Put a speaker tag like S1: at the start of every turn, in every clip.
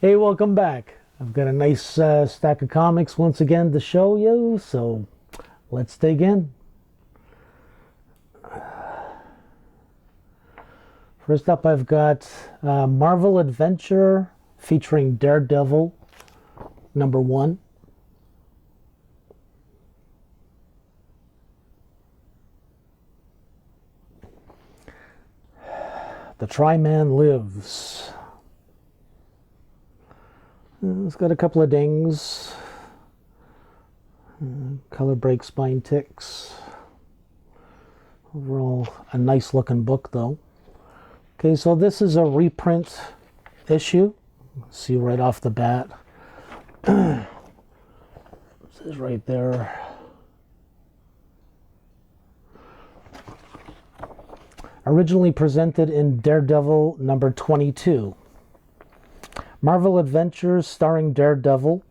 S1: Hey, welcome back. I've got a nice stack of comics once again to show you, so let's dig in. First up, I've got Marvel Adventure featuring Daredevil, #1. The Tri-Man Lives. It's got a couple of dings. Color break, spine ticks. Overall, a nice looking book though. Okay, so this is a reprint issue. See right off the bat. This is right there. Originally presented in Daredevil #22. Marvel Adventures starring Daredevil.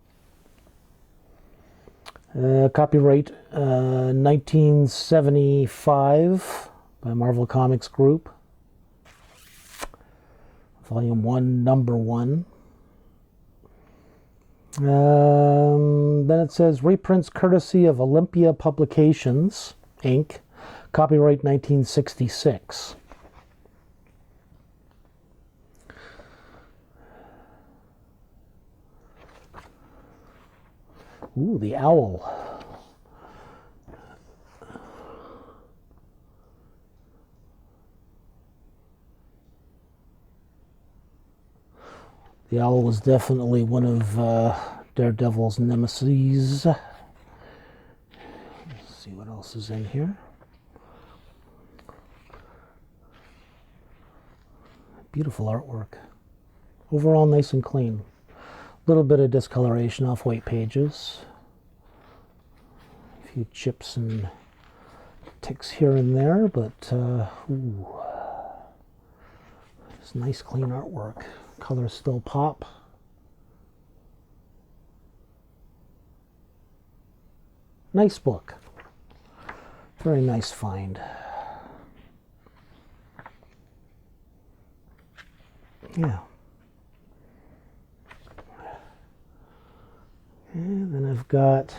S1: Copyright 1975 by Marvel Comics Group. Volume 1, #1. Then it says reprints courtesy of Olympia Publications, Inc. Copyright 1966. Ooh, the owl. The owl was definitely one of Daredevil's nemeses. Let's see what else is in here. Beautiful artwork. Overall nice and clean. A little bit of discoloration off white pages. A few chips and ticks here and there, but ooh. It's nice clean artwork. Colors still pop. Nice book. Very nice find. Yeah. And then I've got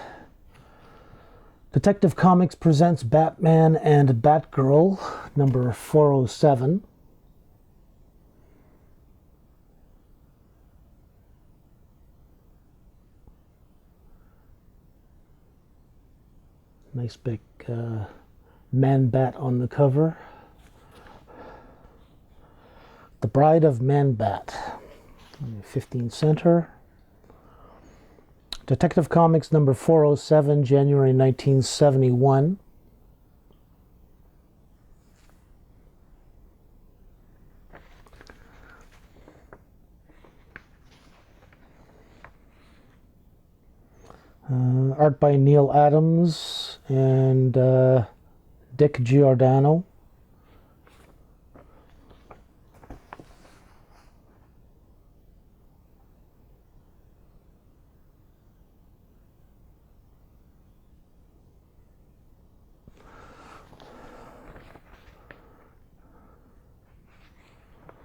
S1: Detective Comics presents Batman and Batgirl, #407. Nice big Man-Bat on the cover. The Bride of Man-Bat, 15 center. Detective Comics #407, January 1971. Art by Neil Adams and Dick Giordano.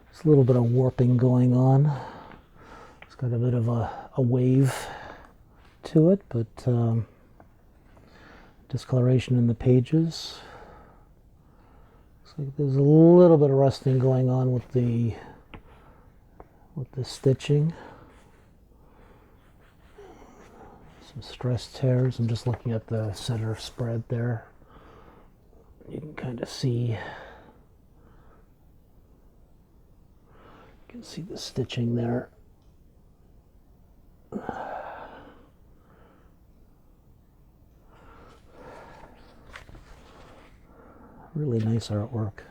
S1: There's a little bit of warping going on. It's got a bit of a wave to it, but discoloration in the pages. Looks like there's a little bit of rusting going on with the stitching. Some stress tears. I'm just looking at the center spread there. You can kind of see. You can see the stitching there. Really nice artwork.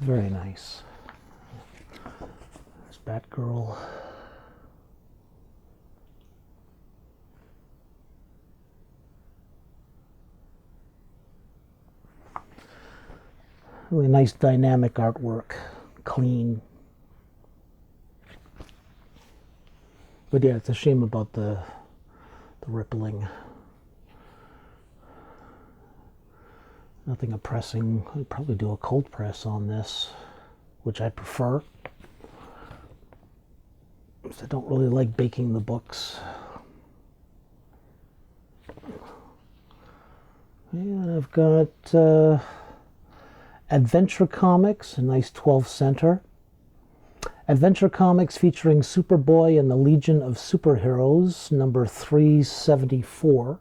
S1: Very nice. There's Batgirl. Really nice dynamic artwork. Clean. But yeah, it's a shame about the the rippling. Nothing oppressing. I'd probably do a cold press on this, which I prefer. I don't really like baking the books. And I've got Adventure Comics, a nice 12 center. Adventure Comics featuring Superboy and the Legion of Superheroes, number 374.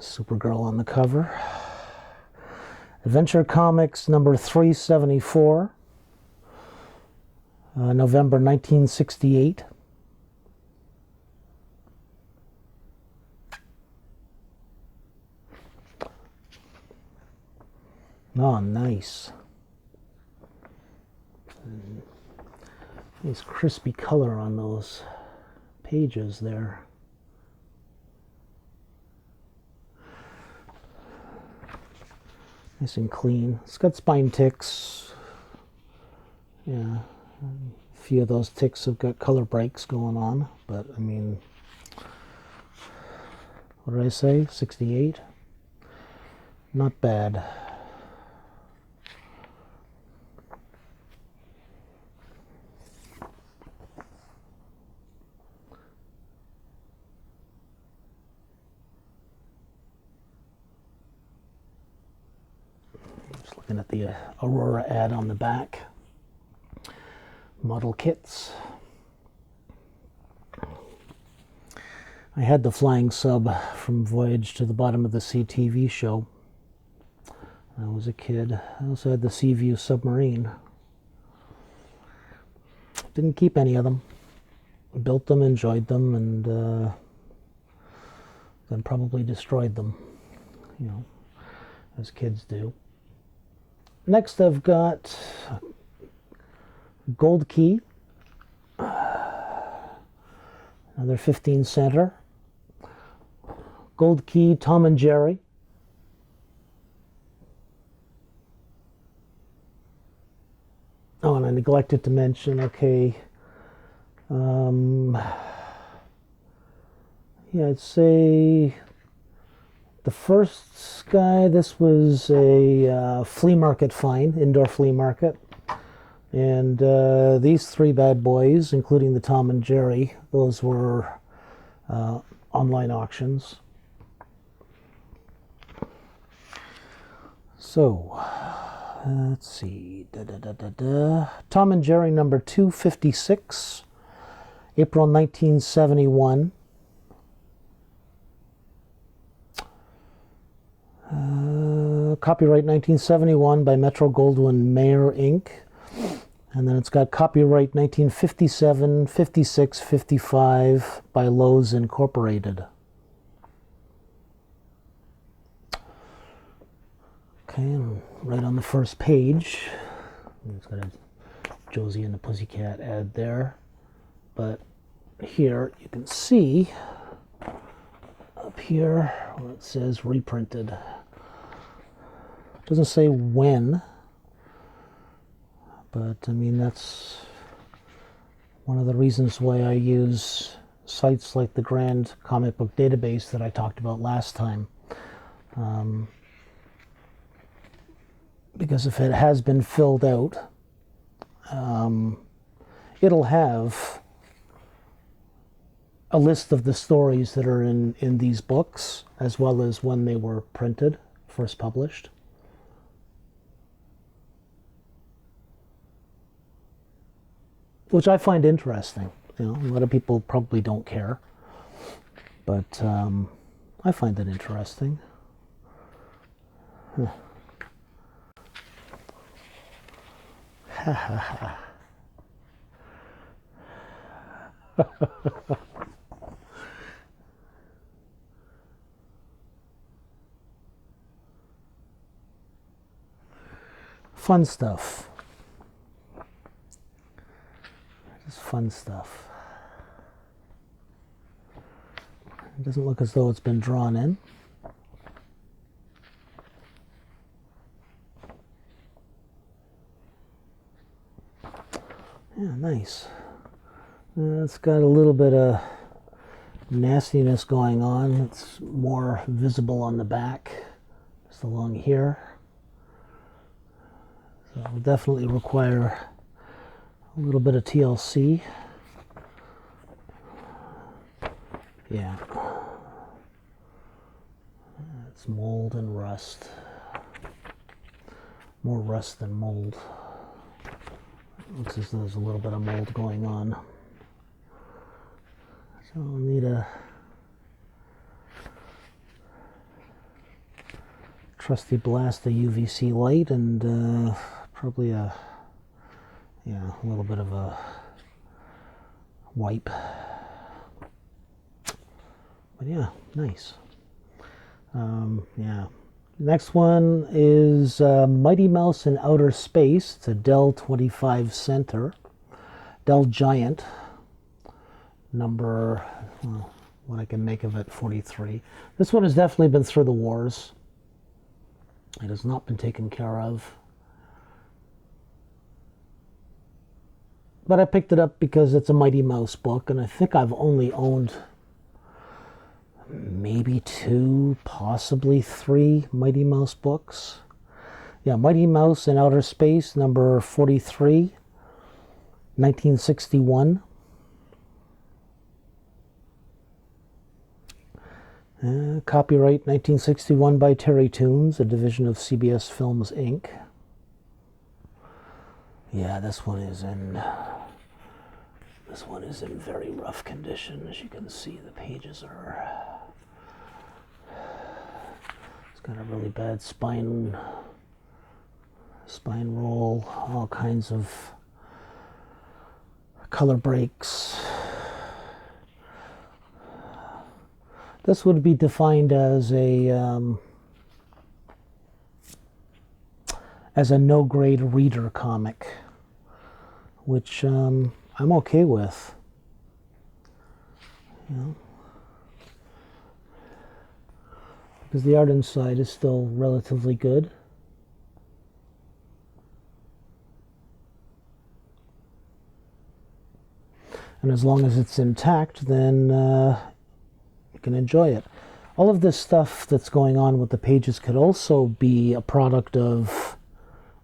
S1: Supergirl on the cover. Adventure Comics number 374, November 1968. Oh, nice. Nice crispy color on those pages there. Nice and clean. It's got spine ticks. Yeah, a few of those ticks have got color breaks going on, but I mean, what did I say? 68? Not bad. Just looking at the Aurora ad on the back. Model kits. I had the flying sub from Voyage to the Bottom of the Sea TV show. I was a kid. I also had the Seaview submarine. Didn't keep any of them. Built them, enjoyed them, and then probably destroyed them, you know, as kids do. Next I've got Gold Key, another 15 center. Gold Key, Tom and Jerry. Oh, and I neglected to mention, okay, yeah, I'd say the first guy, this was a flea market find, indoor flea market. And these three bad boys, including the Tom and Jerry, those were online auctions. So, let's see. Tom and Jerry number 256, April 1971. Copyright 1971 by Metro-Goldwyn-Mayer Inc. And then it's got copyright 1957, 56, 55 by Lowe's Incorporated. Okay, and right on the first page, it's got a Josie and the Pussycat ad there. But here you can see up here where it says reprinted. It doesn't say when, but I mean, that's one of the reasons why I use sites like the Grand Comic Book Database that I talked about last time. Because if it has been filled out, it'll have a list of the stories that are in these books, as well as when they were printed, first published. Which I find interesting. You know, a lot of people probably don't care, but I find it interesting. Huh. Ha ha ha. Fun stuff. Just fun stuff. It doesn't look as though it's been drawn in. Yeah, nice. It's got a little bit of nastiness going on. It's more visible on the back, just along here. So it'll definitely require a little bit of TLC. Yeah. It's mold and rust. More rust than mold. Looks as though there's a little bit of mold going on. So I'll need a trusty blast of UVC light and probably a little bit of a wipe. But yeah, nice. Yeah. Next one is Mighty Mouse in Outer Space. It's a Dell 25 Center. Dell Giant. Number, well, what I can make of it, 43. This one has definitely been through the wars. It has not been taken care of. But I picked it up because it's a Mighty Mouse book, and I think I've only owned maybe 2, possibly 3 Mighty Mouse books. Yeah, Mighty Mouse in Outer Space, number 43, 1961. Copyright 1961 by Terry Toons, a division of CBS Films, Inc. Yeah, this one is in very rough condition. As you can see, the pages are... It's got a really bad spine roll, all kinds of color breaks. This would be defined as a no-grade reader comic, which I'm okay with. You know, because the art inside is still relatively good. And as long as it's intact, then you can enjoy it. All of this stuff that's going on with the pages could also be a product of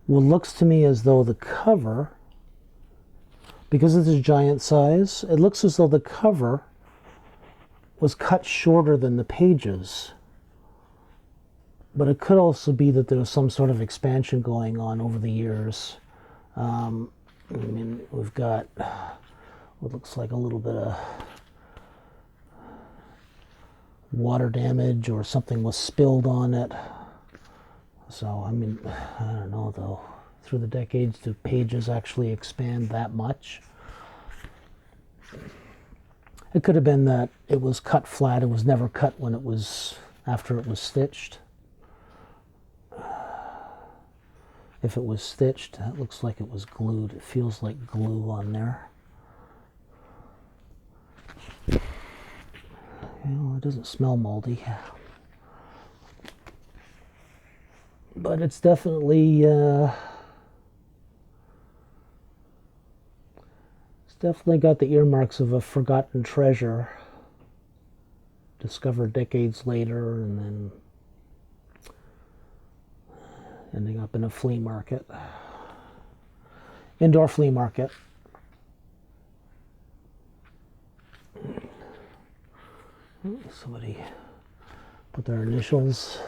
S1: what looks to me as though the cover, because it's a giant size, it looks as though the cover was cut shorter than the pages. But it could also be that there was some sort of expansion going on over the years. I mean, we've got what looks like a little bit of water damage, or something was spilled on it. So, I mean, I don't know though. Through the decades, do pages actually expand that much? It could have been that it was cut flat. It was never cut when it was, after it was stitched. If it was stitched, that looks like it was glued. It feels like glue on there. Well, it doesn't smell moldy. But it's definitely got the earmarks of a forgotten treasure, discovered decades later, and then ending up in a flea market, indoor flea market. Somebody put their initials,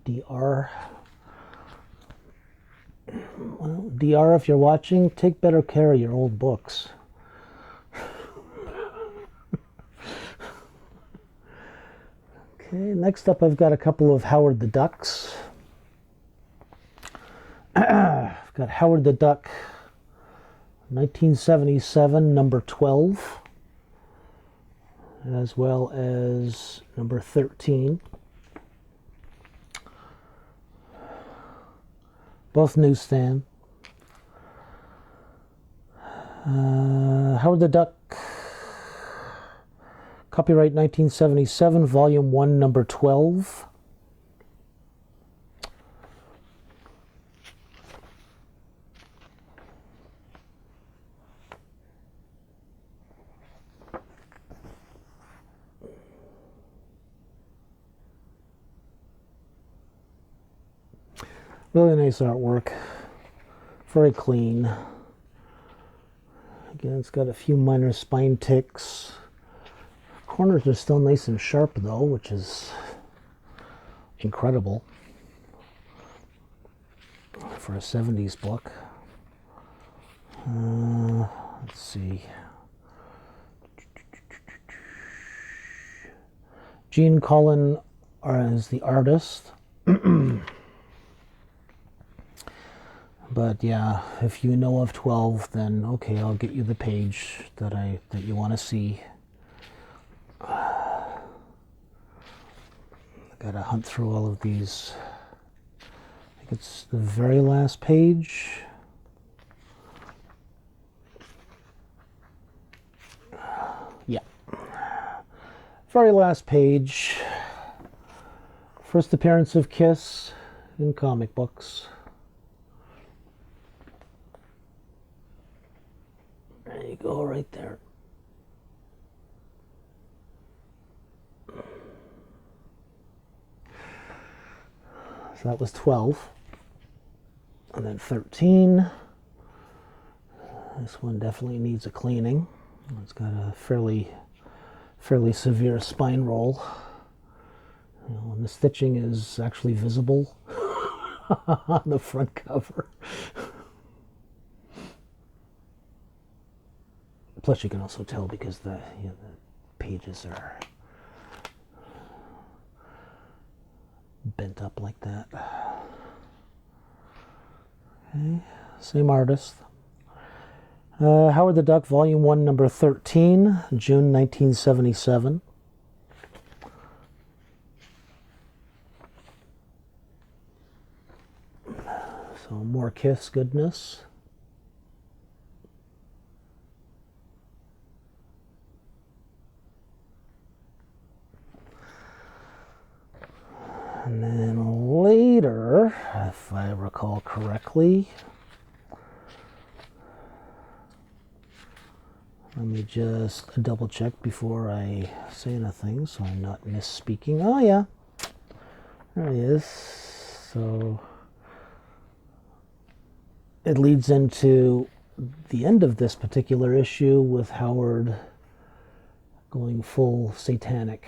S1: DR. Well, DR, if you're watching, take better care of your old books. Okay, next up I've got a couple of Howard the Ducks. I've got Howard the Duck, 1977, number 12, as well as number 13. Both newsstand. Howard the Duck, copyright 1977, volume 1, number 12. Really nice artwork. Very clean. Again, it's got a few minor spine ticks. Corners are still nice and sharp though, which is incredible for a 70s book. Let's see. Gene Cullen is the artist. But yeah, if you know of 12, then okay, I'll get you the page that you want to see. I gotta hunt through all of these. I think it's the very last page. Yeah. Very last page. First appearance of Kiss in comic books. There you go, right there. So that was 12. And then 13. This one definitely needs a cleaning. It's got a fairly severe spine roll. You know, and the stitching is actually visible on the front cover. Plus you can also tell because the pages are bent up like that. Okay, same artist. Howard the Duck, Volume 1, Number 13, June 1977. So more Kiss goodness. And then later, if I recall correctly, let me just double check before I say anything so I'm not misspeaking. Oh yeah, there he is. So it leads into the end of this particular issue with Howard going full satanic.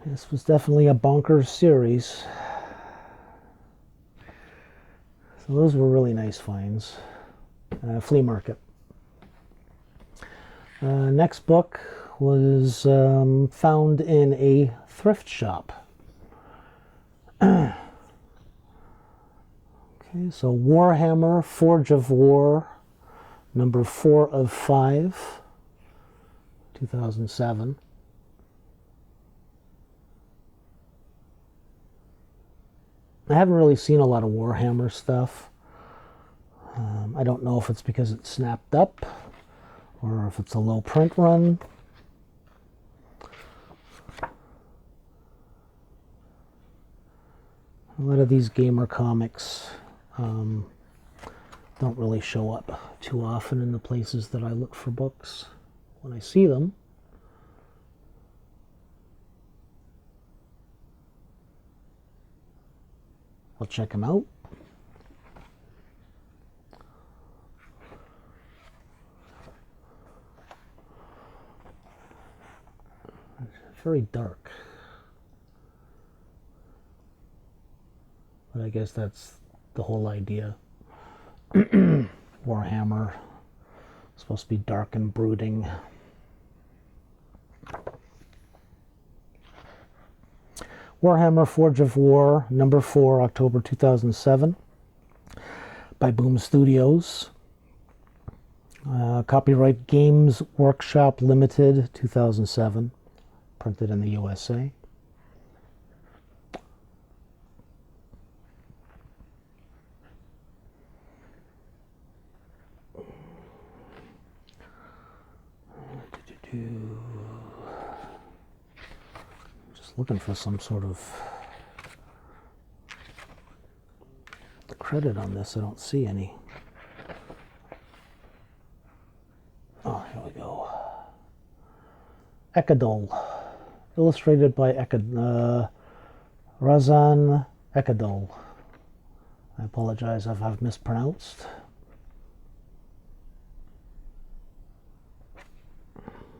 S1: This was definitely a bonkers series. So those were really nice finds. Flea market. Next book was found in a thrift shop. Okay, so Warhammer, Forge of War, number 4 of 5, 2007. I haven't really seen a lot of Warhammer stuff. I don't know if it's because it snapped up or if it's a low print run. A lot of these gamer comics don't really show up too often in the places that I look for books. When I see them, I'll check them out. It's very dark. But I guess that's the whole idea. Warhammer, supposed to be dark and brooding. Warhammer Forge of War, number 4, October 2007, by Boom Studios. Copyright Games Workshop Limited, 2007, printed in the USA. Just looking for some sort of credit on this. I don't see any. Oh, here we go. Ekadol, illustrated by Razan Ekadol. I apologize if I've mispronounced.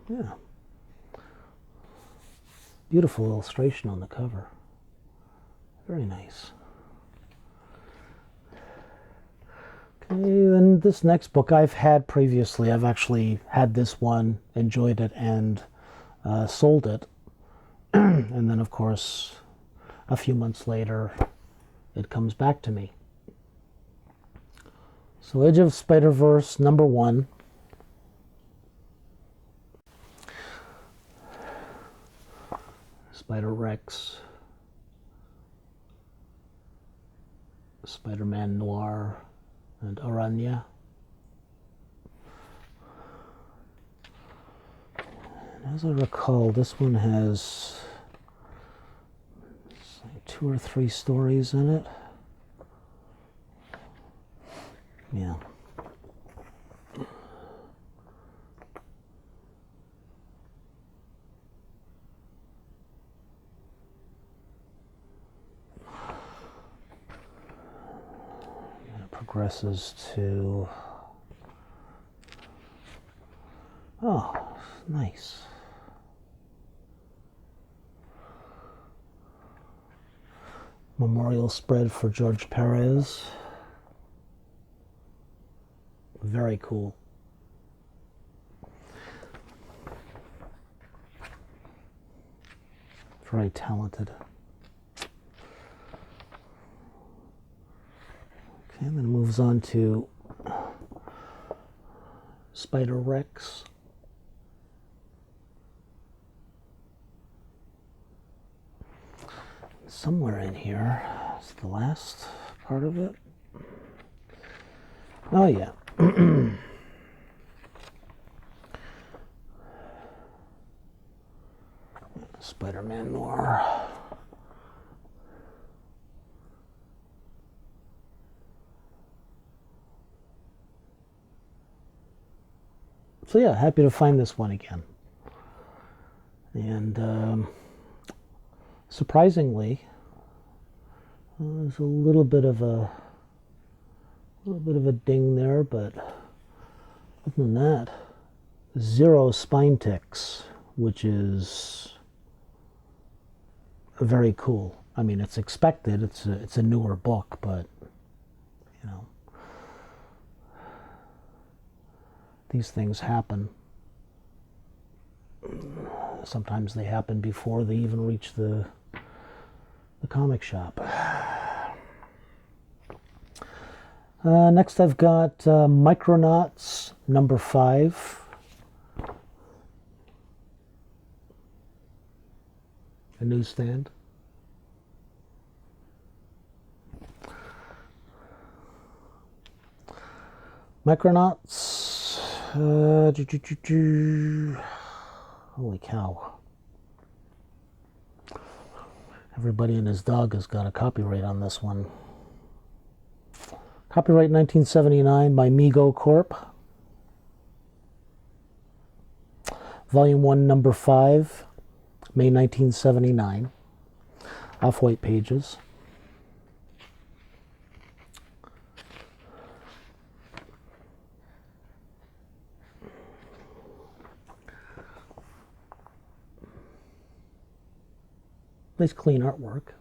S1: Yeah. Beautiful illustration on the cover. Very nice. Okay, then this next book I've had previously. I've actually had this one, enjoyed it, and sold it. And then, of course, a few months later, it comes back to me. So Edge of Spider-Verse #1. Spider-Rex. Spider-Man Noir and Aranya. And as I recall, this one has like 2 or 3 stories in it. Yeah. And it progresses to... Oh, nice. Memorial spread for George Perez. Very cool. Very talented. Okay, and then it moves on to Spider-Rex. Somewhere in here is the last part of it. Oh yeah. Spider-Man Noir. So yeah, happy to find this one again. And surprisingly, there's a little bit of a ding there, but other than that, 0 spine ticks, which is very cool. I mean, it's expected. It's a newer book, but you know, these things happen. Sometimes they happen before they even reach the comic shop. Next I've got Micronauts #5. A newsstand. Micronauts. Holy cow. Everybody and his dog has got a copyright on this one. Copyright 1979 by Mego Corp. Volume 1, number 5, May 1979. Off-white pages. Nice clean artwork.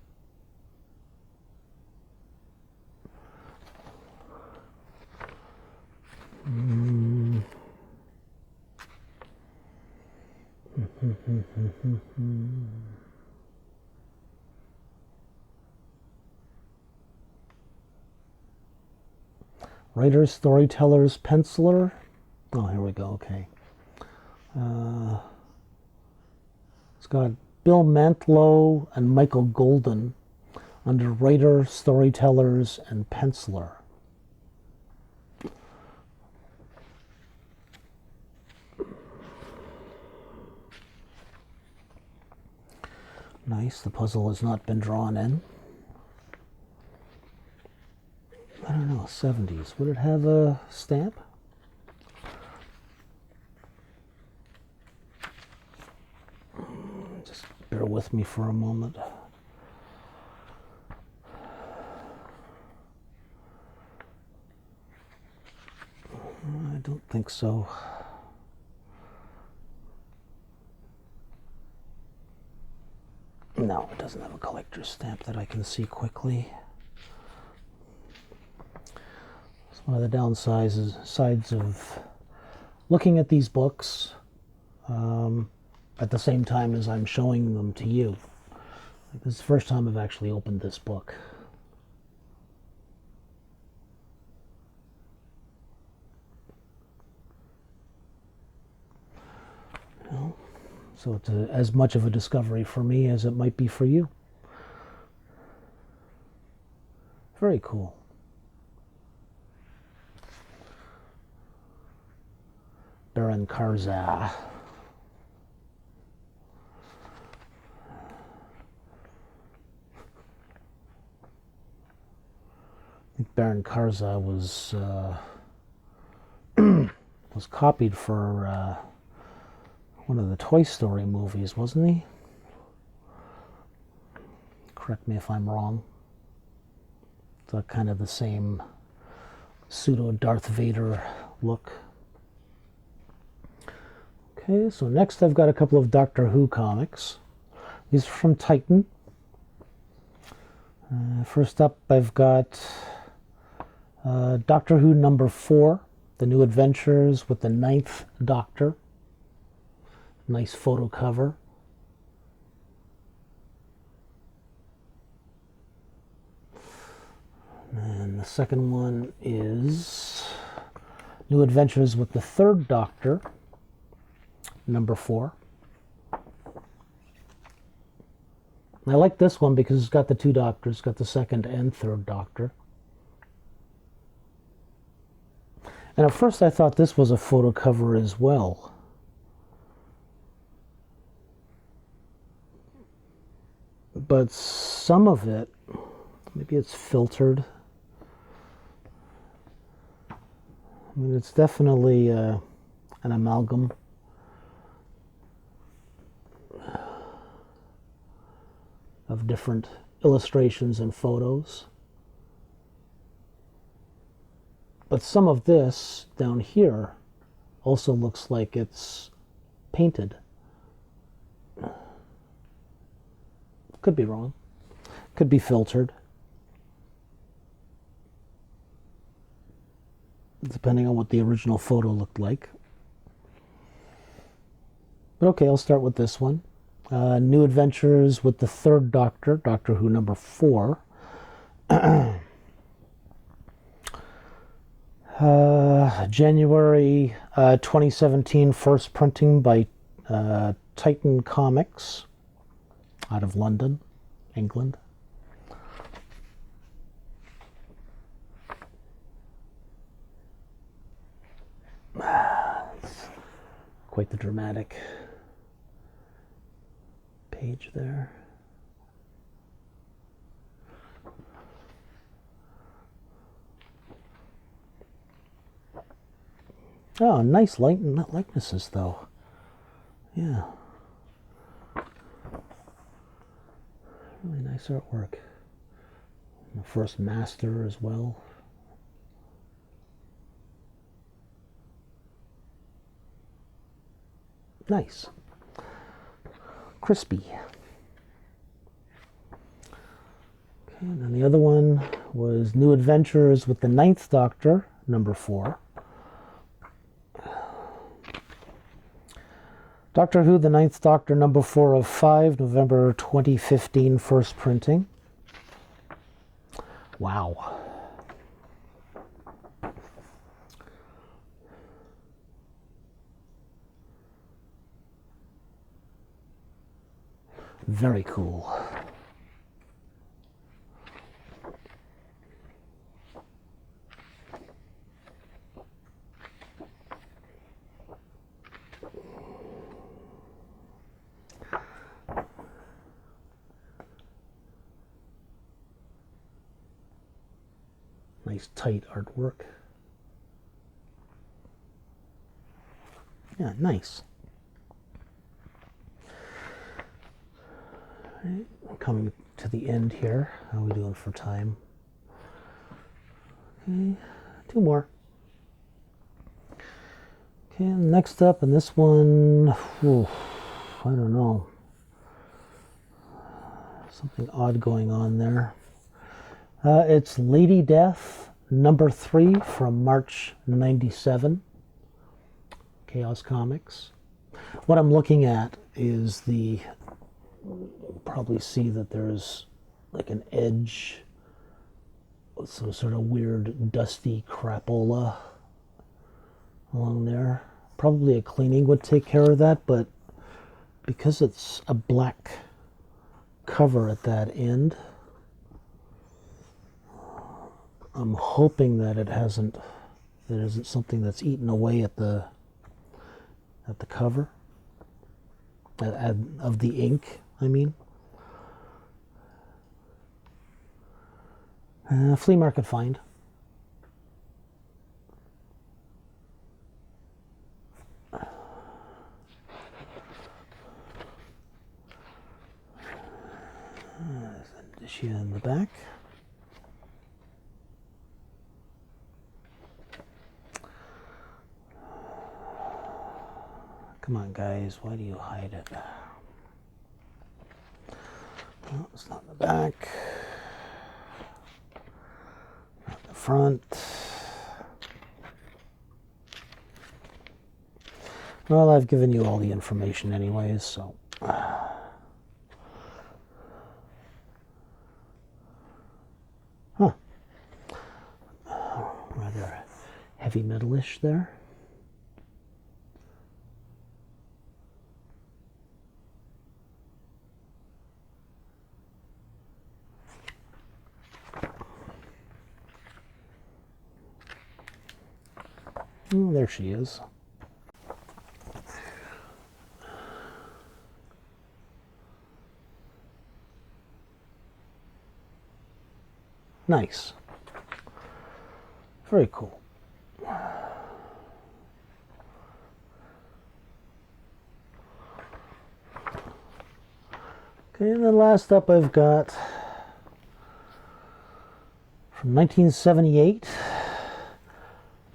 S1: Writers, storytellers, penciler. Oh, here we go. Okay. It's got Bill Mantlo and Michael Golden under writer, storytellers, and penciler. Nice. The puzzle has not been drawn in. I don't know, 70s. Would it have a stamp? bear with me for a moment. I don't think so. No, it doesn't have a collector's stamp that I can see quickly. It's one of the sides of looking at these books at the same time as I'm showing them to you. This is the first time I've actually opened this book. So it's as much of a discovery for me as it might be for you. Very cool. Baron Karza. I think Baron Karza was was copied for one of the Toy Story movies, wasn't he? Correct me if I'm wrong. It's kind of the same pseudo Darth Vader look. Okay, so next I've got a couple of Doctor Who comics. These are from Titan. First up, I've got Doctor Who number 4, The New Adventures with the 9th Doctor. Nice photo cover. And the second one is New Adventures with the 3rd Doctor, number 4. I like this one because it's got the 2 Doctors, it's got the 2nd and 3rd Doctor. And at first I thought this was a photo cover as well. But some of it, maybe it's filtered. I mean, it's definitely an amalgam. Of different illustrations and photos. But some of this down here also looks like it's painted. Could be wrong. Could be filtered. Depending on what the original photo looked like. But okay, I'll start with this one. New Adventures with the 3rd Doctor, Doctor Who number 4. January 2017, first printing by Titan Comics out of London, England. It's quite the dramatic page there. Oh, nice likenesses though. Yeah. Really nice artwork. The first master as well. Nice. Crispy. Okay, and then the other one was New Adventures with the 9th Doctor, number 4. Doctor Who, the 9th Doctor, number 4 of 5, November 2015, first printing. Wow. Very cool. Nice tight artwork. Yeah, nice. Right, I'm coming to the end here. How are we doing for time? Okay, 2 more. Okay, next up, and this one, I don't know. Something odd going on there. It's Lady Death, number 3 from March '97. Chaos Comics. What I'm looking at is you'll probably see that there's like an edge with some sort of weird dusty crapola along there. Probably a cleaning would take care of that, but because it's a black cover at that end, I'm hoping that it isn't something that's eaten away at the cover of the ink, I mean. Flea market find. There's an issue in the back. Come on, guys, why do you hide it? No, it's not in the back. Not in the front. Well, I've given you all the information anyways, so. Huh. Rather heavy metalish there. Oh, there she is. Nice. Very cool. Okay, and then last up I've got from 1978,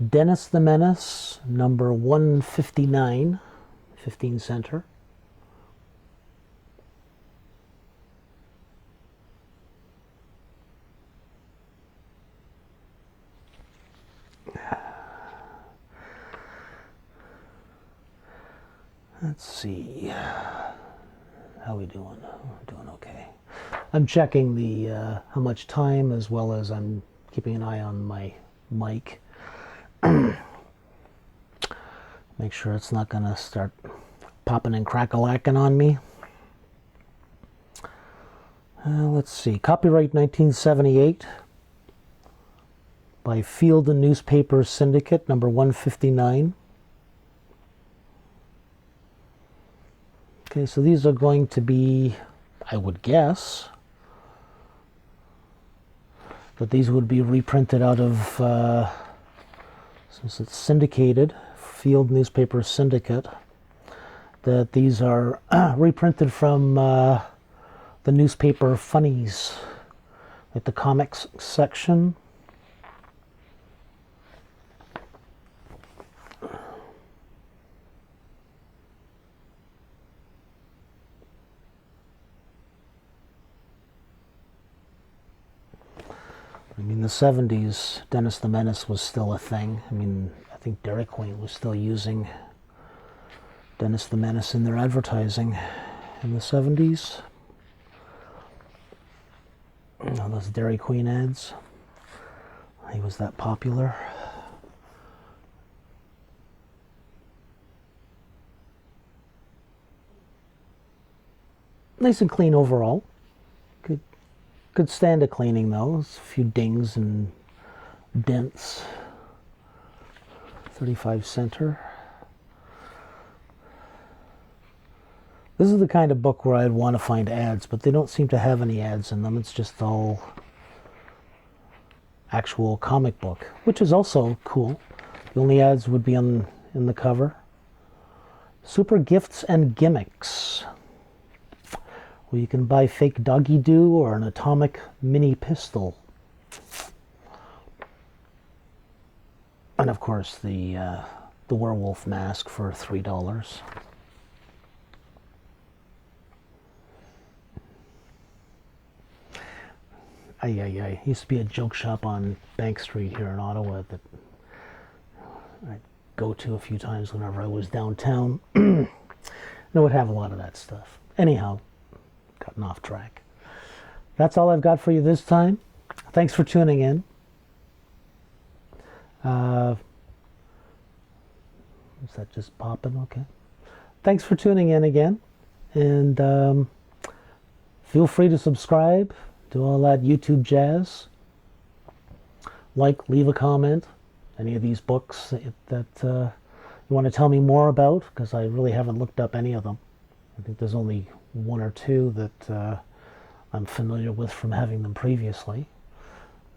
S1: Dennis the Menace, number 159, 15 center. Let's see. How we doing? We're doing okay. I'm checking the how much time, as well as I'm keeping an eye on my mic. Make sure it's not going to start popping and crack-a-lacking on me. Let's see. Copyright 1978 by Field and Newspaper Syndicate, number 159. Okay, so these are going to be, I would guess, that these would be reprinted out of, since it's syndicated, Field Newspaper Syndicate, that these are reprinted from the newspaper funnies, like the comics section. I mean, the 70s, Dennis the Menace was still a thing. I mean, I think Dairy Queen was still using Dennis the Menace in their advertising in the 70s. Oh, those Dairy Queen ads. He was that popular. Nice and clean overall. Could stand a cleaning though. There's a few dings and dents. 35 center. This is the kind of book where I'd want to find ads, but they don't seem to have any ads in them. It's just all actual comic book, which is also cool. The only ads would be in the cover. Super Gifts and Gimmicks. where you can buy fake doggy doo or an atomic mini pistol. And of course the werewolf mask for $3. Used to be a joke shop on Bank Street here in Ottawa that I'd go to a few times whenever I was downtown. And it would have a lot of that stuff. Anyhow, gotten off track. That's all I've got for you this time. Thanks for tuning in. Is that just popping? Okay. Thanks for tuning in again. And feel free to subscribe. Do all that YouTube jazz. Like, leave a comment. Any of these books that you want to tell me more about, because I really haven't looked up any of them. I think there's only one or two that I'm familiar with from having them previously.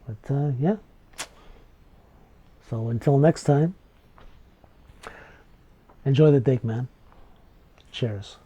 S1: But yeah. So until next time, enjoy the dig, man. Cheers.